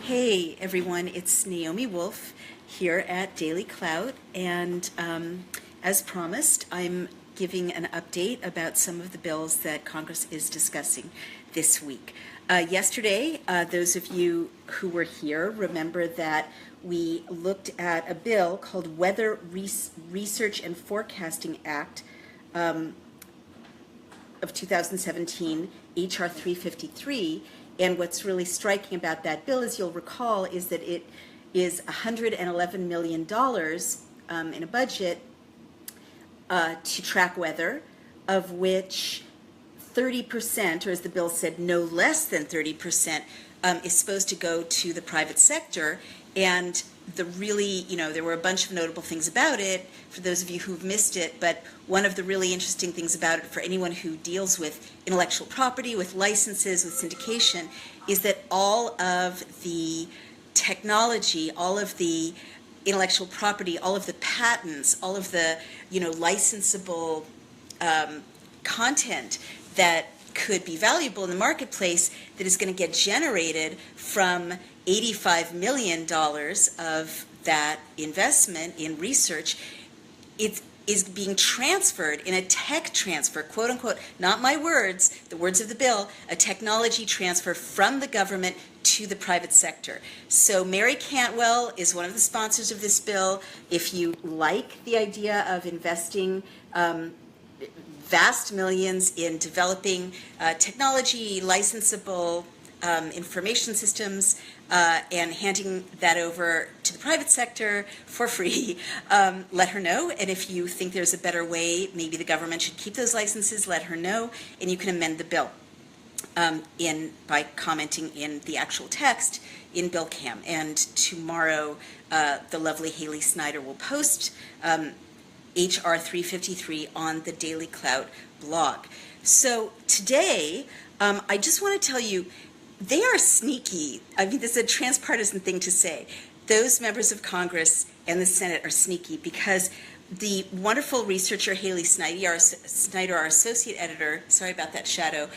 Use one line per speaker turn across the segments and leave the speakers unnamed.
Hey everyone, it's Naomi Wolf here at Daily Clout, and as promised, I'm giving an update about some of the bills that Congress is discussing this week. Yesterday, those of you who were here remember that we looked at a bill called Weather Research and Forecasting Act of 2017, H.R. 353. And what's really striking about that bill, as you'll recall, is that it is $111 million in a budget to track weather, of which 30%, or as the bill said, no less than 30%, is supposed to go to the private sector. And there were a bunch of notable things about it for those of you who've missed it, but one of the really interesting things about it for anyone who deals with intellectual property, with licenses, with syndication, is that all of the technology, all of the intellectual property, all of the patents, all of the licensable content that could be valuable in the marketplace that is going to get generated from $85 million of that investment in research, it is being transferred in a tech transfer, quote unquote, not my words, the words of the bill, a technology transfer from the government to the private sector. So Mary Cantwell is one of the sponsors of this bill. If you like the idea of investing vast millions in developing technology, licensable information systems, and handing that over to the private sector for free, let her know. And if you think there's a better way, maybe the government should keep those licenses, let her know, and you can amend the bill by commenting in the actual text in Bill Cam. And tomorrow, the lovely Haley Snyder will post H.R. 353 on the Daily Clout blog. So today, I just want to tell you, they are sneaky. I mean, this is a transpartisan thing to say. Those members of Congress and the Senate are sneaky because the wonderful researcher Haley Snyder, our associate editor, sorry about that shadow,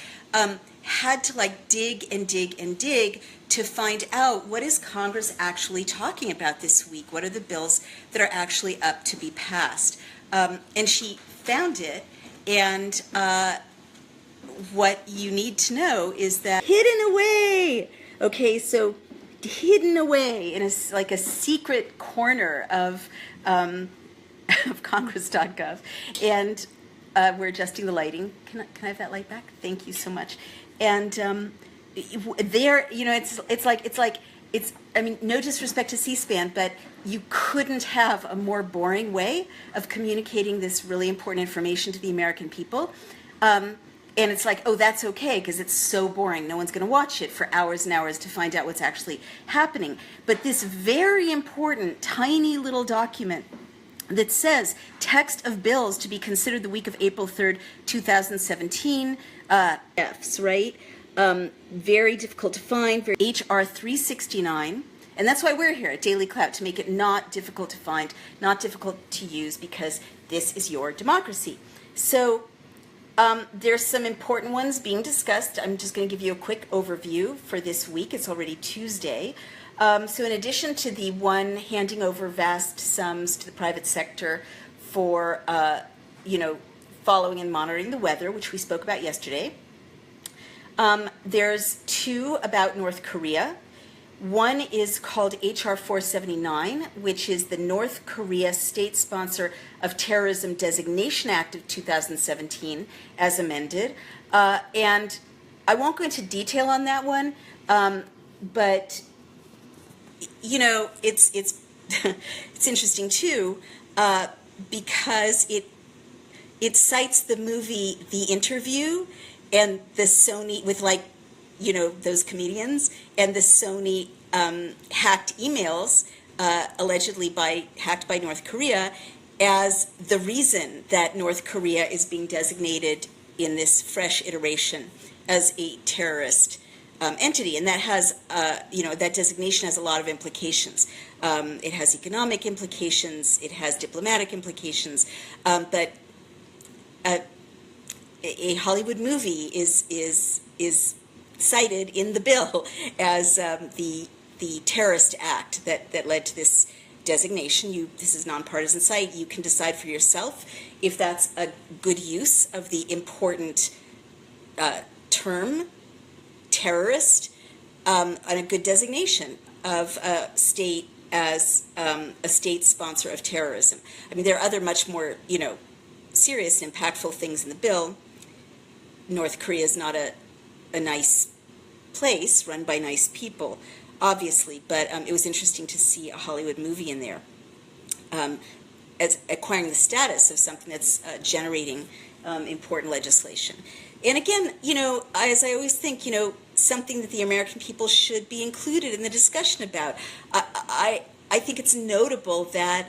had to dig and dig and dig to find out what is Congress actually talking about this week. What are the bills that are actually up to be passed? And she found it, and what you need to know is that hidden away, so hidden away in a secret corner of Congress.gov, and we're adjusting the lighting. Can I have that light back? Thank you so much. And there, I mean, no disrespect to C-SPAN, but you couldn't have a more boring way of communicating this really important information to the American people. And it's oh, that's okay, because it's so boring. No one's going to watch it for hours and hours to find out what's actually happening. But this very important, tiny little document that says text of bills to be considered the week of April 3rd, 2017, F's, right? Very difficult to find, H.R. 369. And that's why we're here at Daily Clout, to make it not difficult to find, not difficult to use, because this is your democracy. So there's some important ones being discussed. I'm just going to give you a quick overview for this week. It's already Tuesday. So in addition to the one handing over vast sums to the private sector for, following and monitoring the weather, which we spoke about yesterday, there's two about North Korea. One is called H.R. 479, which is the North Korea State Sponsor of Terrorism Designation Act of 2017, as amended. And I won't go into detail on that one, but it's it's interesting too, because it cites the movie The Interview and the Sony with those comedians, and the Sony hacked emails, allegedly hacked by North Korea, as the reason that North Korea is being designated in this fresh iteration as a terrorist entity. And that has, that designation has a lot of implications. It has economic implications, it has diplomatic implications, but a Hollywood movie is cited in the bill as the the terrorist act that led to this designation. This is nonpartisan site. You can decide for yourself if that's a good use of the important term terrorist, and a good designation of a state as a state sponsor of terrorism. I mean, there are other much more, serious and impactful things in the bill. North Korea is not a nice place run by nice people, obviously, but it was interesting to see a Hollywood movie in there as acquiring the status of something that's generating important legislation. And again, as I always think, something that the American people should be included in the discussion about. I think it's notable that,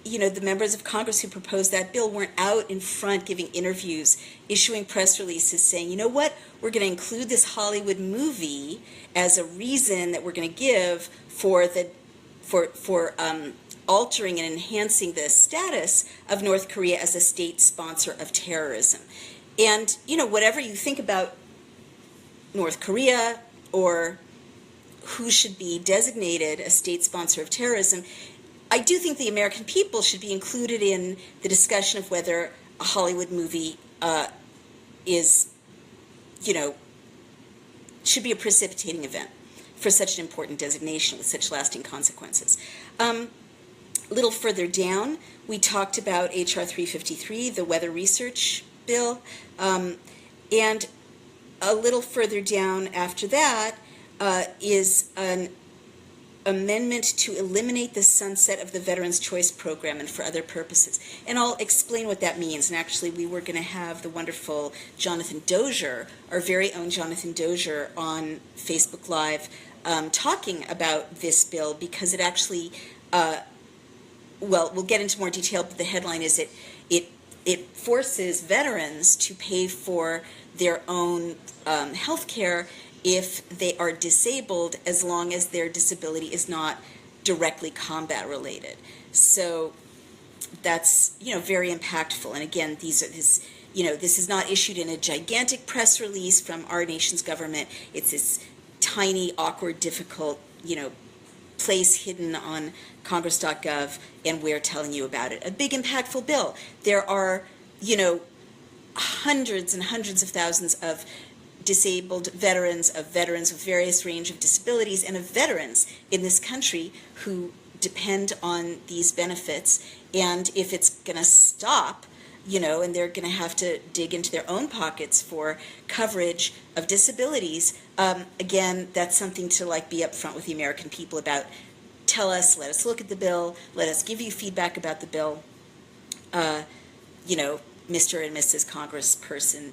the members of Congress who proposed that bill weren't out in front giving interviews, issuing press releases saying, you know what, we're going to include this Hollywood movie as a reason that we're going to give for altering and enhancing the status of North Korea as a state sponsor of terrorism. And, whatever you think about North Korea or who should be designated a state sponsor of terrorism, I do think the American people should be included in the discussion of whether a Hollywood movie is, should be a precipitating event for such an important designation with such lasting consequences. A little further down, we talked about H.R. 353, the weather research bill, and a little further down after that is an amendment to eliminate the sunset of the Veterans Choice Program and for other purposes. And I'll explain what that means. And actually, we were going to have the wonderful Jonathan Dozier, our very own Jonathan Dozier, on Facebook Live talking about this bill, because it actually, we'll get into more detail, but the headline is it forces veterans to pay for their own health care if they are disabled, as long as their disability is not directly combat related. So that's very impactful. And again, this is not issued in a gigantic press release from our nation's government. It's this tiny, awkward, difficult place hidden on Congress.gov, and we're telling you about it. A big, impactful bill. There are hundreds and hundreds of thousands of disabled veterans, of veterans with various range of disabilities, and of veterans in this country who depend on these benefits. And if it's going to stop, and they're going to have to dig into their own pockets for coverage of disabilities, again, that's something to be upfront with the American people about. Tell us, let us look at the bill, let us give you feedback about the bill. Mr. and Mrs. Congressperson,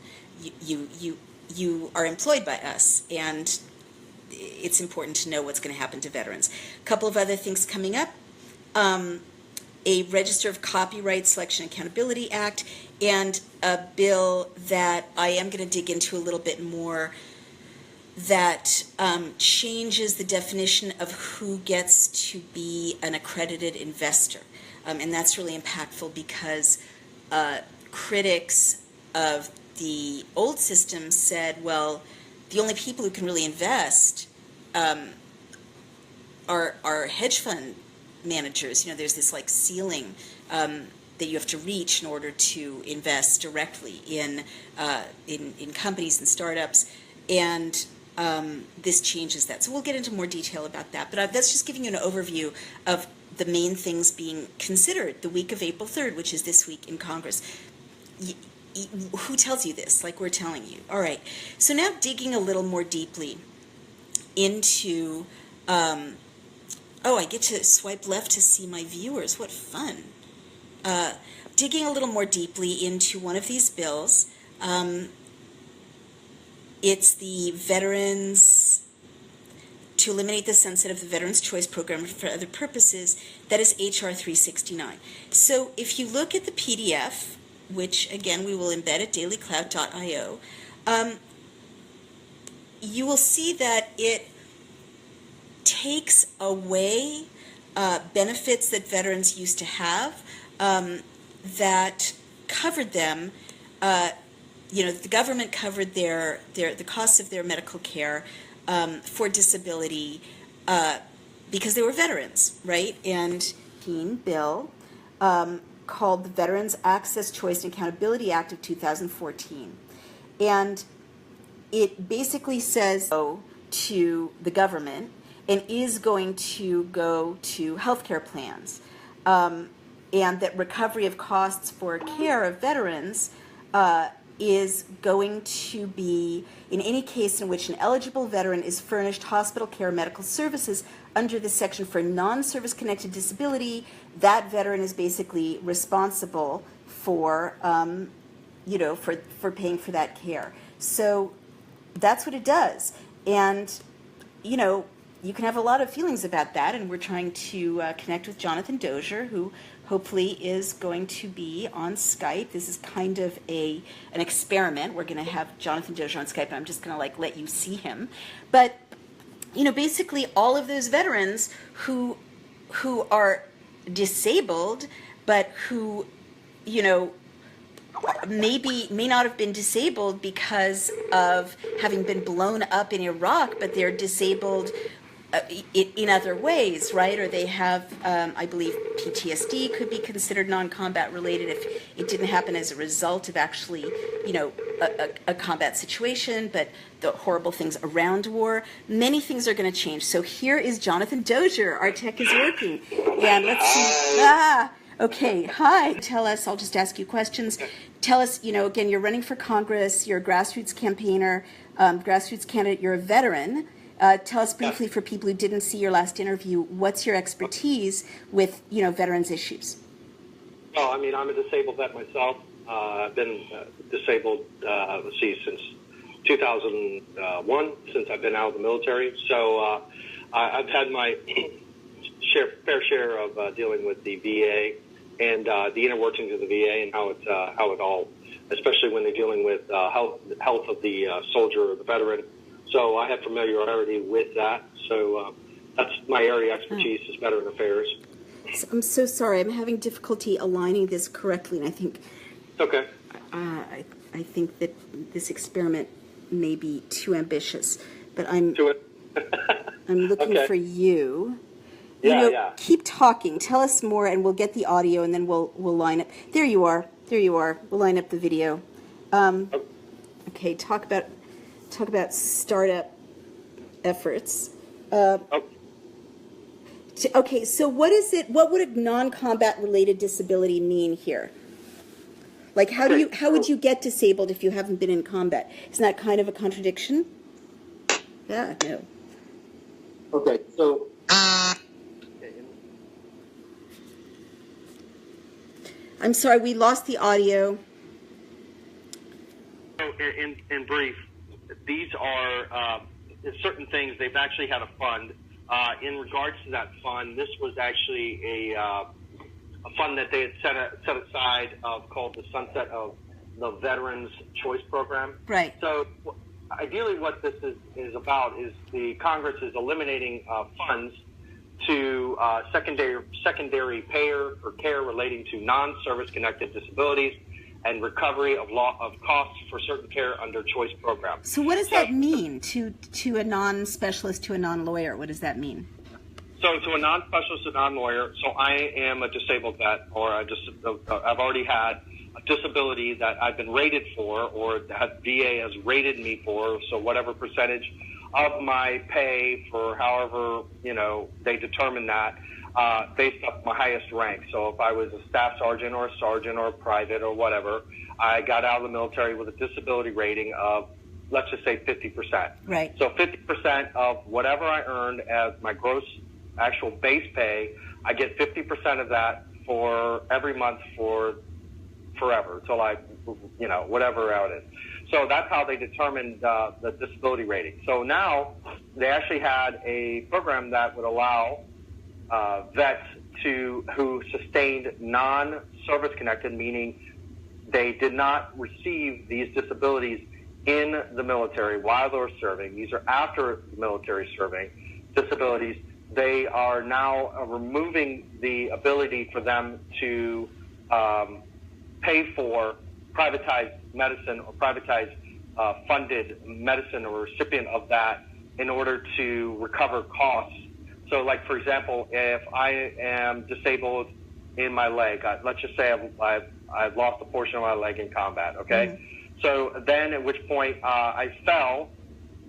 you are employed by us, and it's important to know what's going to happen to veterans. A couple of other things coming up. A Register of Copyright Selection Accountability Act, and a bill that I am going to dig into a little bit more that changes the definition of who gets to be an accredited investor. And that's really impactful because critics of the old system said, well, the only people who can really invest are hedge fund managers. There's this ceiling that you have to reach in order to invest directly in companies and startups, and this changes that. So we'll get into more detail about that. But that's just giving you an overview of the main things being considered the week of April 3rd, which is this week in Congress. Who tells you this? We're telling you. All right. So now digging a little more deeply into, I get to swipe left to see my viewers. What fun. Digging a little more deeply into one of these bills. It's the Veterans, to eliminate the sunset of the Veterans Choice Program for other purposes. That is H.R. 369. So if you look at the PDF, which, again, we will embed at dailycloud.io, you will see that it takes away benefits that veterans used to have that covered them. The government covered the costs of their medical care for disability because they were veterans, right? And bill called the Veterans Access, Choice, and Accountability Act of 2014. And it basically says to the government and is going to go to healthcare plans, and that recovery of costs for care of veterans is going to be in any case in which an eligible veteran is furnished hospital care or medical services under this section for non-service connected disability. That veteran is basically responsible for for paying for that care. So that's what it does. And you can have a lot of feelings about that, and we're trying to connect with Jonathan Dozier, who hopefully is going to be on Skype. This is kind of an experiment. We're going to have Jonathan Dozier on Skype, and I'm just going to let you see him. But basically all of those veterans who are disabled, but who may not have been disabled because of having been blown up in Iraq, but they're disabled in other ways, right? Or they have, I believe, PTSD could be considered non-combat related if it didn't happen as a result of actually, a combat situation, but the horrible things around war. Many things are going to change. So here is Jonathan Dozier. Our tech is working. And let's see. Okay. Hi. Tell us, I'll just ask you questions. Tell us, again, you're running for Congress. You're a grassroots campaigner, grassroots candidate. You're a veteran. Tell us briefly, for people who didn't see your last interview, what's your expertise with, veterans issues?
Well, I'm a disabled vet myself. I've been disabled, since 2001, since I've been out of the military. So I've had my fair share of dealing with the VA and the inner workings of the VA and how it all, especially when they're dealing with health of the soldier or the veteran. So I have familiarity with that. So that's my area of expertise is veteran affairs.
I'm so sorry. I'm having difficulty aligning this correctly, and I think
okay.
I think that this experiment may be too ambitious, but I'm looking
okay.
for you.
Yeah.
Keep talking. Tell us more, and we'll get the audio, and then we'll line up. There you are. We'll line up the video. Okay. Talk about startup efforts. Okay, so what is it? What would a non-combat related disability mean here? Like, how would you get disabled if you haven't been in combat? Isn't that kind of a contradiction? Yeah, no.
Okay, so
I'm sorry, we lost the audio.
in brief, these are certain things. They've actually had a fund. In regards to that fund, this was actually a fund that they had set aside called the Sunset of the Veterans Choice Program.
Right.
So ideally what this is about is the Congress is eliminating funds to secondary payer for care relating to non-service connected disabilities and recovery of costs for certain care under choice programs.
So what does that mean to a non-specialist, to a non-lawyer? What does that mean?
So to a non-specialist, a non-lawyer, so I am a disabled vet, or I've already had a disability that I've been rated for, or that VA has rated me for, so whatever percentage of my pay for however, they determine that, based off my highest rank. So if I was a staff sergeant or a sergeant or a private or whatever, I got out of the military with a disability rating of, let's just say 50%.
Right.
So 50% of whatever I earned as my gross actual base pay, I get 50% of that for every month for forever until I, whatever out is. So that's how they determined the disability rating. So now they actually had a program that would allow vets who sustained non-service connected, meaning they did not receive these disabilities in the military while they were serving. These are after the military serving disabilities. They are now removing the ability for them to pay for privatized medicine or privatized funded medicine or recipient of that in order to recover costs. So, like, for example, if I am disabled in my leg, let's just say I've lost a portion of my leg in combat, okay? So then at which point I fell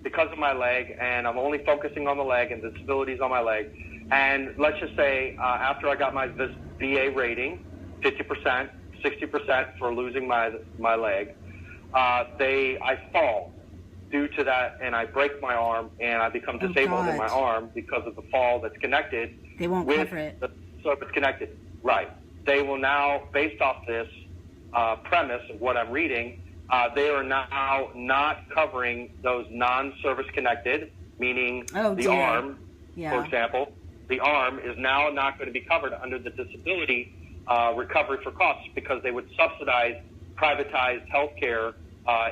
because of my leg, and I'm only focusing on the leg and the disabilities on my leg. And let's just say after I got this VA rating, 50%, 60% for losing my leg, I fall due to that, and I break my arm, and I become disabled in my arm because of the fall that's connected.
They won't cover it.
So if it's connected, right. They will now, based off this premise of what I'm reading, they are now not covering those non-service connected, meaning the arm, for example. The arm is now not going to be covered under the disability recovery for costs because they would subsidize privatized health care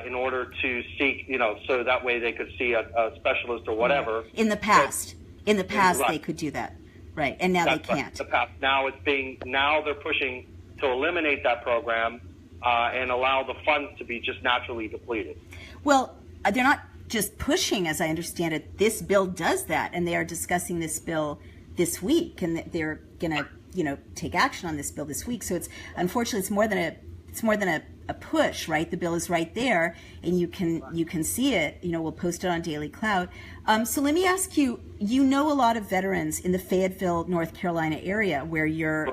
in order to seek, so that way they could see a specialist or whatever.
In the past, they could do that. Right, and now they can't.
Now they're pushing to eliminate that program and allow the funds to be just naturally depleted.
Well, they're not just pushing, as I understand it. This bill does that, and they are discussing this bill this week, and they're going to, take action on this bill this week. So unfortunately it's more than a push, right? The bill is right there, and you can see it. We'll post it on Daily Cloud. So let me ask you. You know a lot of veterans in the Fayetteville, North Carolina area where you're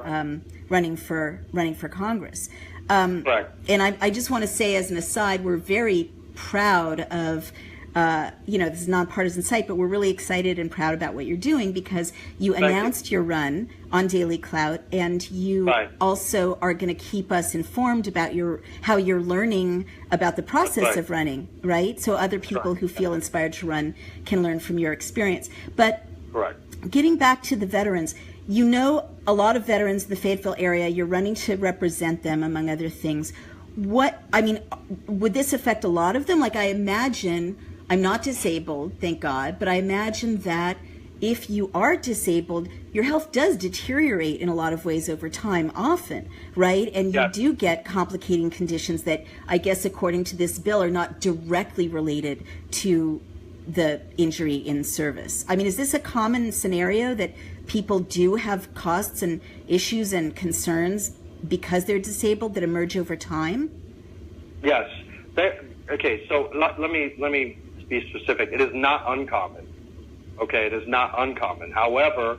running for Congress.
Right.
And I just want to say, as an aside, we're very proud of. This is a nonpartisan site, but we're really excited and proud about what you're doing because you announced your run on Daily Cloud, and you also are going to keep us informed about how you're learning about the process of running, right? So other people who feel inspired to run can learn from your experience. But getting back to the veterans, a lot of veterans in the Fayetteville area. You're running to represent them, among other things. Would this affect a lot of them? Like, I imagine. I'm not disabled, thank God, but I imagine that if you are disabled, your health does deteriorate in a lot of ways over time, often, right? And you do get complicating conditions that, I guess, according to this bill, are not directly related to the injury in service. Is this a common scenario that people do have costs and issues and concerns because they're disabled that emerge over time?
Yes. Okay, so let me be specific. It is not uncommon. Okay, it is not uncommon. However,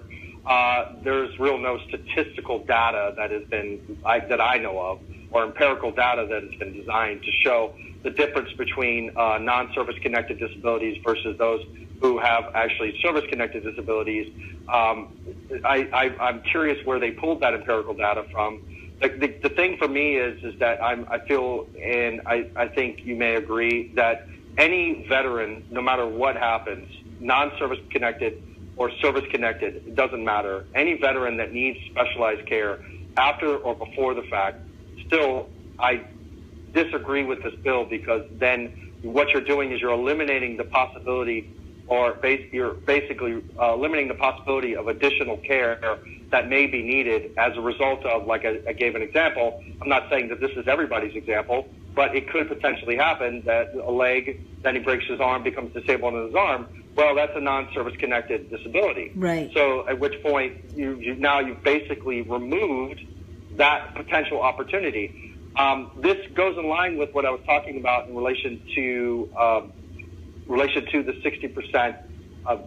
there's no statistical data that has been that I know of, or empirical data that has been designed to show the difference between non-service connected disabilities versus those who have actually service-connected disabilities. I'm curious where they pulled that empirical data from. The thing for me is that I feel, and I think you may agree, that any veteran, no matter what happens, non-service connected or service connected, it doesn't matter. Any veteran that needs specialized care after or before the fact, still, I disagree with this bill because then what you're doing is you're eliminating the possibility, you're basically limiting the possibility of additional care that may be needed as a result of, like I gave an example. I'm not saying that this is everybody's example, but it could potentially happen that a leg, then he breaks his arm, becomes disabled in his arm. Well, that's a non-service connected disability.
Right.
So at which point you've basically removed that potential opportunity. This goes in line with what I was talking about in relation to the 60%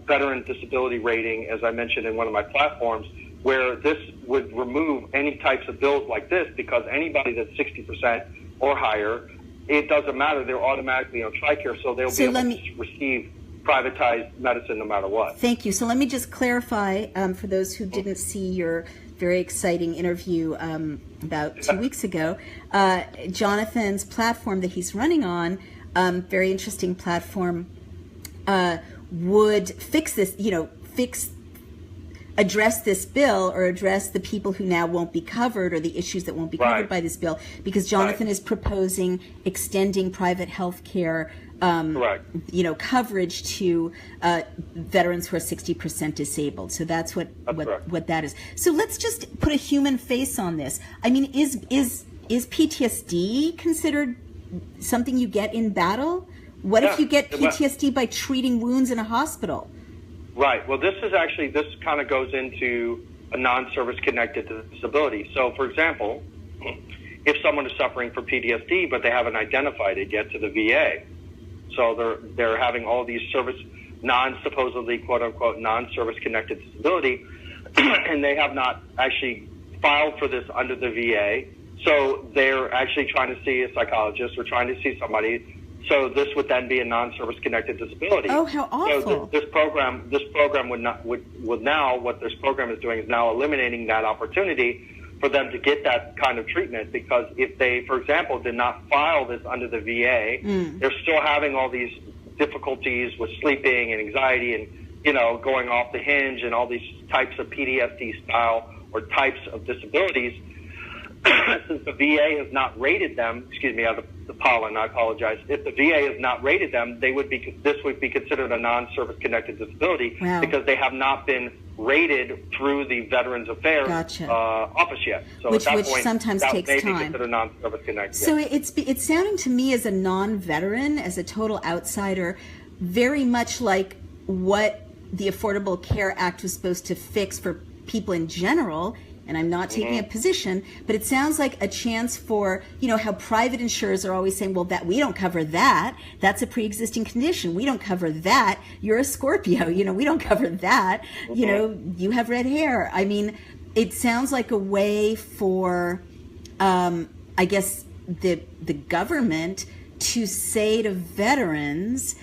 veteran disability rating, as I mentioned in one of my platforms, where this would remove any types of bills like this, because anybody that's 60% or higher, it doesn't matter. They're automatically on TRICARE, so they'll be able to receive privatized medicine no matter what.
Thank you. So let me just clarify for those who didn't see your very exciting interview about 2 weeks ago. Jonathan's platform that he's running on, very interesting platform, would fix this, address this bill or address the people who now won't be covered or the issues that won't be covered by this bill, because Jonathan is proposing extending private health care coverage to veterans who are 60% disabled. So that's what that is. So let's just put a human face on this. I mean, is PTSD considered something you get in battle? What if you get PTSD by treating wounds in a hospital?
Right. Well, this kind of goes into a non-service connected disability. So, for example, if someone is suffering from PTSD, but they haven't identified it yet to the VA, so they're having all these supposedly quote unquote non-service connected disability, and they have not actually filed for this under the VA. So they're actually trying to see a psychologist or trying to see somebody. So this would then be a non-service connected disability.
Oh, how awful!
So this program would now, what this program is doing is now eliminating that opportunity for them to get that kind of treatment, because if they, for example, did not file this under the VA, they're still having all these difficulties with sleeping and anxiety and, going off the hinge and all these types of PTSD style or types of disabilities. Since the VA has not rated them, excuse me, I have the pollen, I apologize. If the VA has not rated them, this would be considered a non-service connected disability.
Wow.
Because they have not been rated through the Veterans Affairs office yet. So
which
at that point,
sometimes
that
takes
may
time.
be considered non-service connected.
So it's sounding to me as a non-veteran, as a total outsider, very much like what the Affordable Care Act was supposed to fix for people in general. And I'm not taking a position, but it sounds like a chance for, how private insurers are always saying, well, that we don't cover that. That's a pre-existing condition. We don't cover that. You're a Scorpio. We don't cover that. You have red hair. I mean, it sounds like a way for, I guess, the government to say to veterans,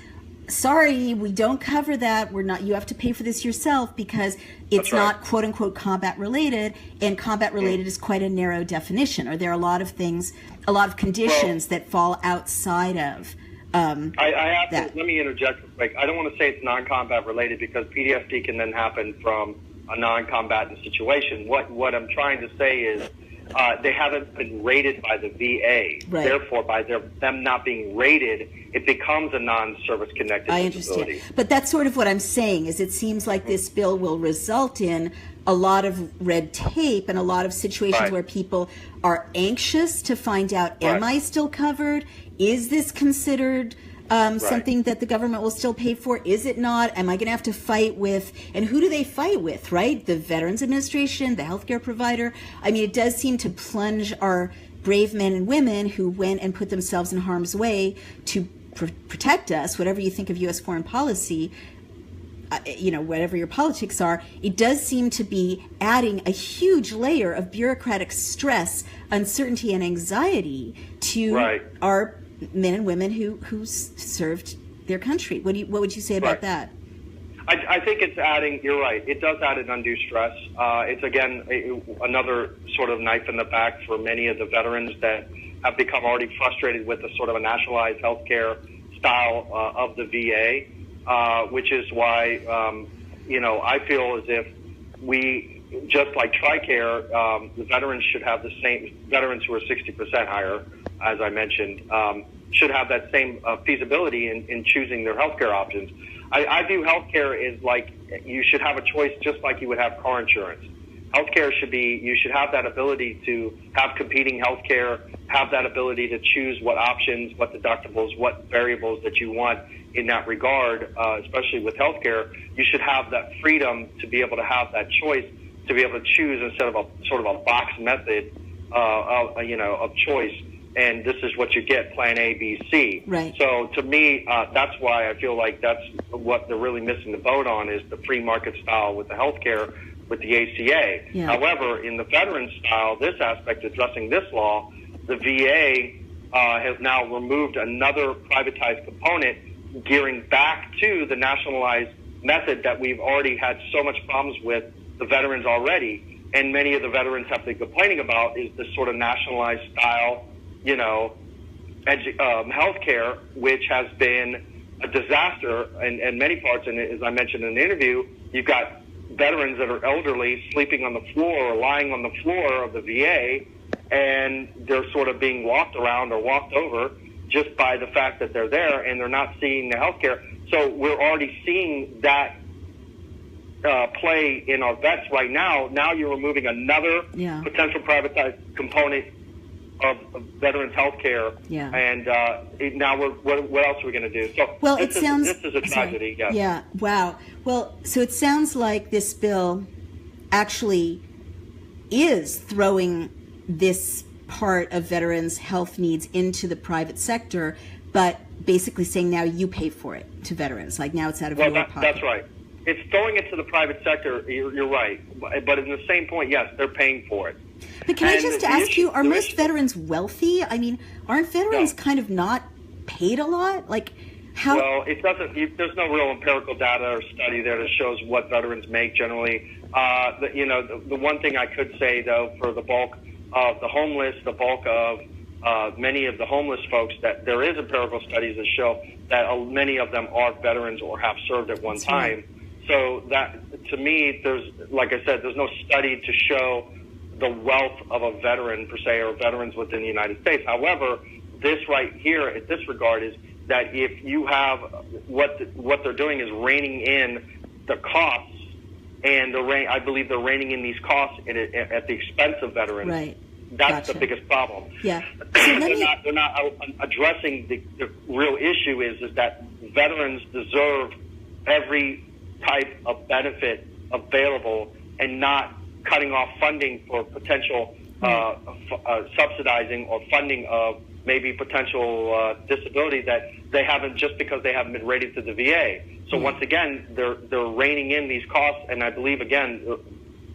sorry, we don't cover that. You have to pay for this yourself because it's not quote unquote combat related, and combat related is quite a narrow definition. Or there are a lot of things, a lot of conditions that fall outside of
I have
that.
Let me interject real quick. I don't want to say it's non-combat related because PTSD can then happen from a non-combatant situation. What I'm trying to say is they haven't been rated by the VA.
Right.
Therefore, by them not being rated, it becomes a non-service connected
I
disability.
understand. But that's sort of what I'm saying, is it seems like this bill will result in a lot of red tape and a lot of situations where people are anxious to find out, am I still covered? Is this considered something that the government will still pay for? Is it not? Am I going to have to fight with, and who do they fight with, right? The Veterans Administration, the healthcare provider. I mean, it does seem to plunge our brave men and women who went and put themselves in harm's way to protect us, whatever you think of U.S. foreign policy, whatever your politics are, it does seem to be adding a huge layer of bureaucratic stress, uncertainty, and anxiety to our men and women who served their country. What would you say about that?
I think it's adding, you're right, it does add an undue stress. It's, again, another sort of knife in the back for many of the veterans that have become already frustrated with the sort of a nationalized healthcare style of the VA, which is why, I feel as if we, just like TRICARE, the veterans should have the same, veterans who are 60% higher, as I mentioned, should have that same feasibility in choosing their healthcare options. I view healthcare as like you should have a choice just like you would have car insurance. Healthcare should be, you should have that ability to have competing healthcare, have that ability to choose what options, what deductibles, what variables that you want in that regard, especially with healthcare. You should have that freedom to be able to have that choice, to be able to choose instead of a sort of a box method of choice. And this is what you get, plan A, B, C.
Right.
So to me, that's why I feel like that's what they're really missing the boat on, is the free market style with the healthcare, with the ACA.
Yeah.
However, in the veteran style, this aspect addressing this law, the VA has now removed another privatized component, gearing back to the nationalized method that we've already had so much problems with the veterans already. And many of the veterans have been complaining about is this sort of nationalized style, healthcare, which has been a disaster in many parts. And as I mentioned in the interview, you've got veterans that are elderly sleeping on the floor or lying on the floor of the VA, and they're sort of being walked around or walked over just by the fact that they're there, and they're not seeing the healthcare. So we're already seeing that play in our vets right now. Now you're removing another potential privatized component of veterans health care.
Yeah.
And now what else are we going to do? So
well,
this is a tragedy.
Sorry.
Yes.
Yeah. Wow. Well, so it sounds like this bill actually is throwing this part of veterans' health needs into the private sector, but basically saying now you pay for it to veterans. Like now it's out of your pocket.
That's right. It's throwing it to the private sector. You're right. But in the same point, yes, they're paying for it.
But can I just ask you, are most veterans wealthy? I mean, aren't veterans kind of not paid a lot? Like, how?
Well, it doesn't. There's no real empirical data or study there that shows what veterans make generally. The one thing I could say, though, for the bulk of the homeless, the bulk of many of the homeless folks, that there is empirical studies that show that many of them are veterans or have served at one time.
Right.
So that, to me, like I said, there's no study to show the wealth of a veteran per se, or veterans within the United States. However, this right here, in this regard, is that if you have what they're doing is reining in the costs, and I believe they're reining in these costs at the expense of veterans.
Right.
That's
Gotcha.
the biggest problem.
Yeah. So
They're not addressing the real issue is that veterans deserve every type of benefit available, and not cutting off funding for potential subsidizing or funding of maybe potential disability that they haven't, just because they haven't been rated to the VA. So once again, they're reining in these costs, and I believe, again,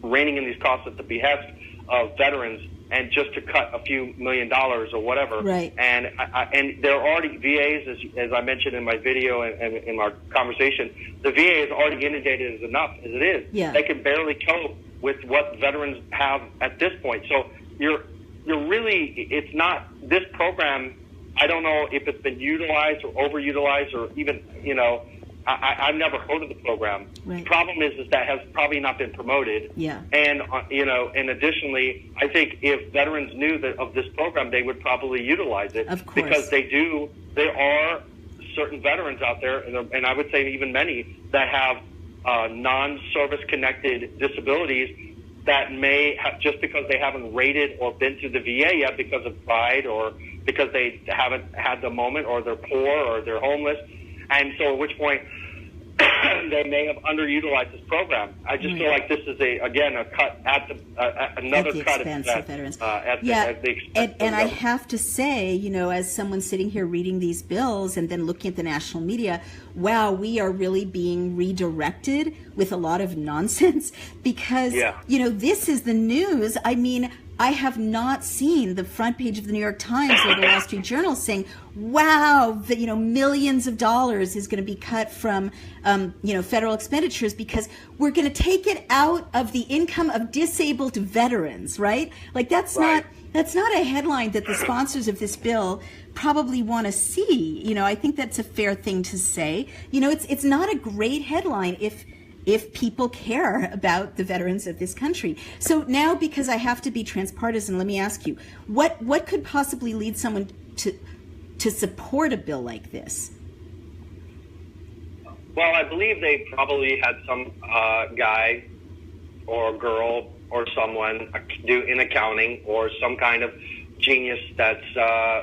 reining in these costs at the behest of veterans, and just to cut a few $1 million or whatever.
Right.
And they're already, VAs, as I mentioned in my video and in our conversation, the VA is already inundated as enough as it is.
Yeah.
They can barely cope with what veterans have at this point. So you're really, it's not, this program, I don't know if it's been utilized or overutilized, or even, I've never heard of the program.
Right.
The problem is that has probably not been promoted.
Yeah.
And, and additionally, I think if veterans knew of this program, they would probably utilize it.
Of course.
Because there are certain veterans out there, and I would say even many, that have non-service connected disabilities that may have, just because they haven't rated or been to the VA yet because of pride, or because they haven't had the moment, or they're poor, or they're homeless. And so at which point they may have underutilized this program. I just feel like this is a cut at another cut
expense
at
of veterans.
At the expense.
And I have to say, as someone sitting here reading these bills and then looking at the national media, wow, we are really being redirected with a lot of nonsense, because this is the news. I mean, I have not seen the front page of the New York Times or the Wall Street Journal saying, wow, millions of dollars is going to be cut from, federal expenditures because we're going to take it out of the income of disabled veterans, right? Like that's not a headline that the sponsors of this bill probably want to see. I think that's a fair thing to say. It's not a great headline if people care about the veterans of this country. So now, because I have to be transpartisan, let me ask you, what could possibly lead someone to support a bill like this?
Well, I believe they probably had some guy or girl or someone do in accounting, or some kind of genius that's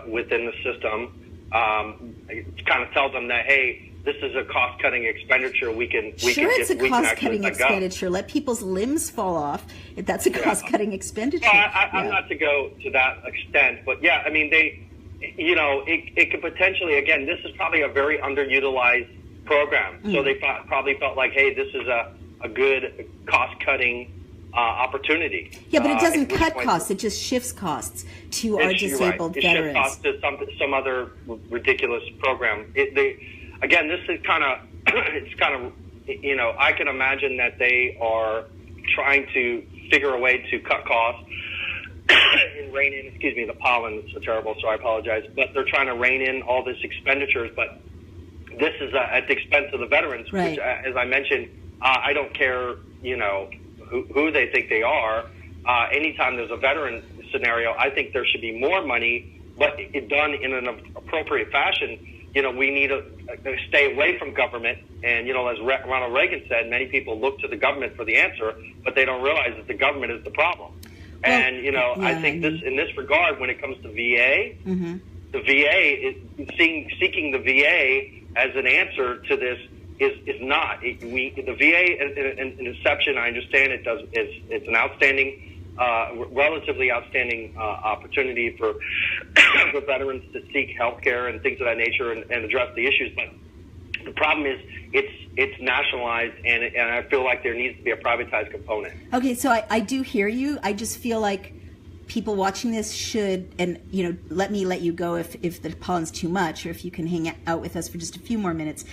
within the system, kind of tells them that, hey, this is a cost-cutting expenditure.
It's a cost-cutting expenditure. Let people's limbs fall off. That's a cost-cutting expenditure.
Well, I'm not to go to that extent, but I mean, it could potentially, again, this is probably a very underutilized program. So they probably felt like, hey, this is a good cost-cutting opportunity. Yeah,
but it doesn't cut costs. It just shifts costs to our disabled veterans.
It shifts costs to some other ridiculous program. Again, this is kind of, I can imagine that they are trying to figure a way to cut costs and rein in, the pollen is so terrible, so I apologize, but they're trying to rein in all this expenditures, but this is at the expense of the veterans,
right.
Which, as I mentioned, I don't care, who they think they are. Anytime there's a veteran scenario, I think there should be more money, but it done in an appropriate fashion. We need to stay away from government. And, as Ronald Reagan said, many people look to the government for the answer, but they don't realize that the government is the problem. And, I think in this regard, when it comes to VA, the VA is seeking the VA as an answer to this is not. The VA, in inception, I understand it's an outstanding, relatively outstanding opportunity for for veterans to seek health care and things of that nature and address the issues. But the problem is it's nationalized, and I feel like there needs to be a privatized component.
Okay, so I do hear you. I just feel like people watching this should, and let me let you go if the pollen's too much, or if you can hang out with us for just a few more minutes.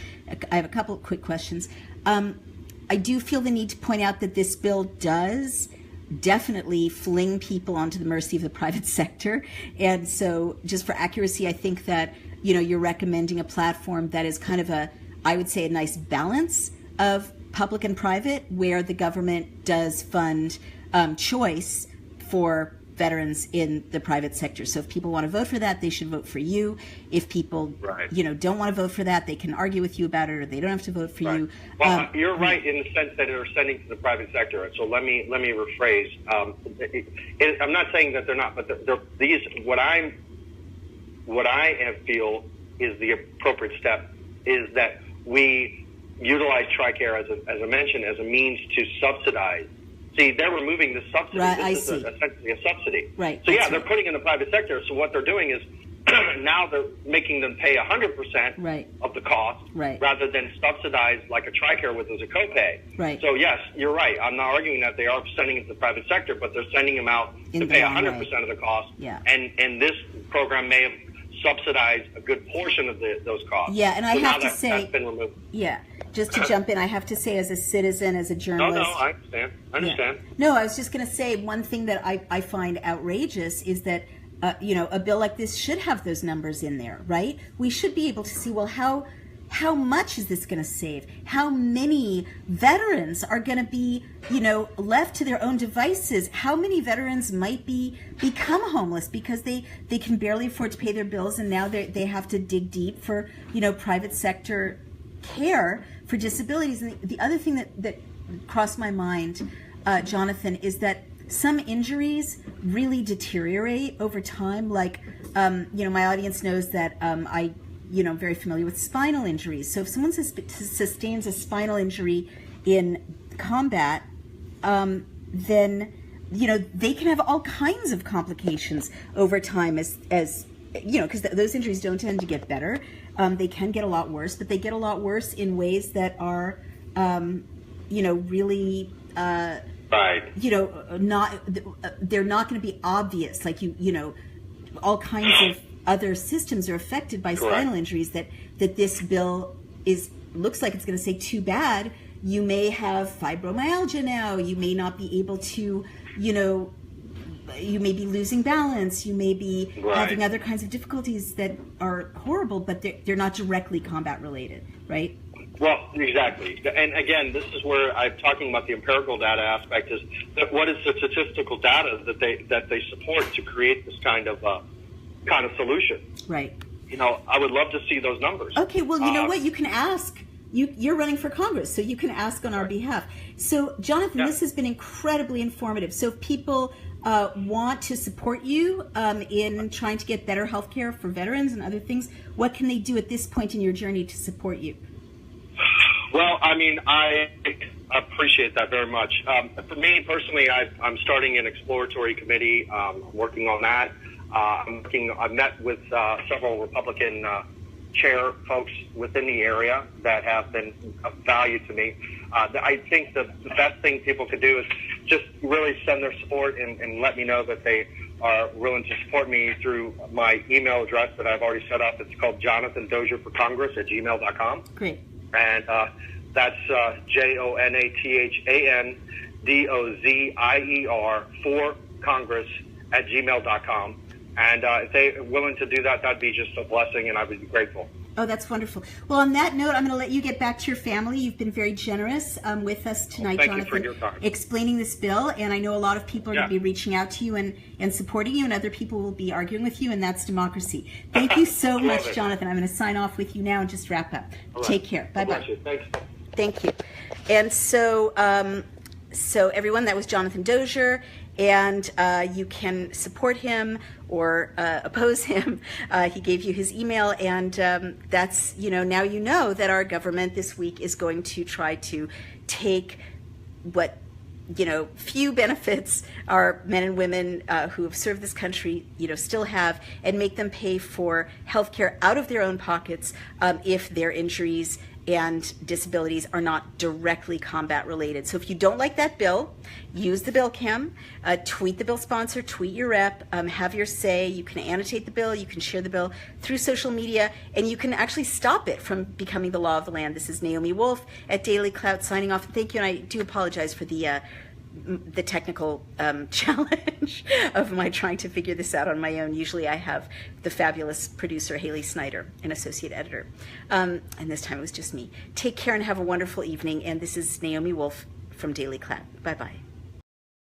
I have a couple of quick questions. I do feel the need to point out that this bill does definitely fling people onto the mercy of the private sector, and so just for accuracy, I think that you're recommending a platform that is kind of I would say a nice balance of public and private, where the government does fund choice for veterans in the private sector. So if people want to vote for that, they should vote for you. If people, don't want to vote for that, they can argue with you about it, or they don't have to vote for you.
Well, you're right in the sense that they're sending to the private sector. So let me rephrase. I'm not saying that they're not, but these what I feel is the appropriate step is that we utilize TRICARE as I mentioned, as a means to subsidize. See, they're removing the subsidy.
Right,
this is essentially a subsidy.
Right.
So they're putting in the private sector. So what they're doing is now they're making them pay 100% of the cost, rather than subsidize like a TRICARE with as a copay.
Right.
So yes, you're right. I'm not arguing that they are sending it to the private sector, but they're sending them out to pay 100% of the cost.
Yeah.
And this program may have subsidized a good portion of those costs.
Yeah, and I have to say,
that's been removed.
Yeah. Just to jump in, I have to say, as a citizen, as a journalist...
No, I understand.
Yeah. No, I was just going to say, one thing that I find outrageous is that, a bill like this should have those numbers in there, right? We should be able to see, well, how much is this going to save? How many veterans are going to be, left to their own devices? How many veterans might become homeless because they can barely afford to pay their bills, and now they have to dig deep for, private sector care for disabilities. And the other thing that crossed my mind, Jonathan, is that some injuries really deteriorate over time. Like, my audience knows that I'm very familiar with spinal injuries. So if someone sustains a spinal injury in combat, then, they can have all kinds of complications over time as because those injuries don't tend to get better. They can get a lot worse, but they get a lot worse in ways that are, really, they're not going to be obvious. Like all kinds of other systems are affected by spinal injuries that this bill looks like it's going to say, too bad. You may have fibromyalgia now. You may not be able to, you may be losing balance. You may be having other kinds of difficulties that are horrible, but they're not directly combat related, right?
Well, exactly. And again, this is where I'm talking about the empirical data aspect, is that what is the statistical data that they support to create this kind of solution?
Right.
I would love to see those numbers.
Okay, well, you know what? You can ask. You're running for Congress, so you can ask on our behalf. So, Jonathan, this has been incredibly informative. So if people want to support you in trying to get better health care for veterans and other things, what can they do at this point in your journey to support you?
Well, I appreciate that very much. For me personally, I'm starting an exploratory committee. I'm working on that. I've met with several Republican chair folks within the area that have been of value to me. I think the best thing people could do is just really send their support and let me know that they are willing to support me through my email address that I've already set up. It's called Jonathan Dozier for Congress at gmail.com.
Great.
And that's JONATHANDOZIER for Congress at gmail.com. And if they're willing to do that, that'd be just a blessing, and I would be grateful.
Oh, that's wonderful. Well, on that note, I'm going to let you get back to your family. You've been very generous with us tonight,
Jonathan.
Thank you for your time. Explaining this bill. And I know a lot of people are going to be reaching out to you and supporting you, and other people will be arguing with you, and that's democracy. Thank you so much, Jonathan. I'm going to sign off with you now and just wrap up. Take care. Bye-bye.
Thanks.
Thank you. And so
So everyone, that was Jonathan Dozier, and you can support him or oppose him. He gave you his email, and that's, now you know that our government this week is going to try to take what few benefits our men and women who have served this country, still have, and make them pay for health care out of their own pockets if their injuries and disabilities are not directly combat related. So if you don't like that bill, use the bill cam, tweet the bill sponsor, tweet your rep, have your say. You can annotate the bill, you can share the bill through social media, and you can actually stop it from becoming the law of the land. This is Naomi Wolf at Daily Clout signing off. Thank you, and I do apologize for the technical challenge of my trying to figure this out on my own. Usually I have the fabulous producer Haley Snyder, an associate editor, and this time it was just me. Take care and have a wonderful evening, and this is Naomi Wolf from Daily Clout. Bye-bye.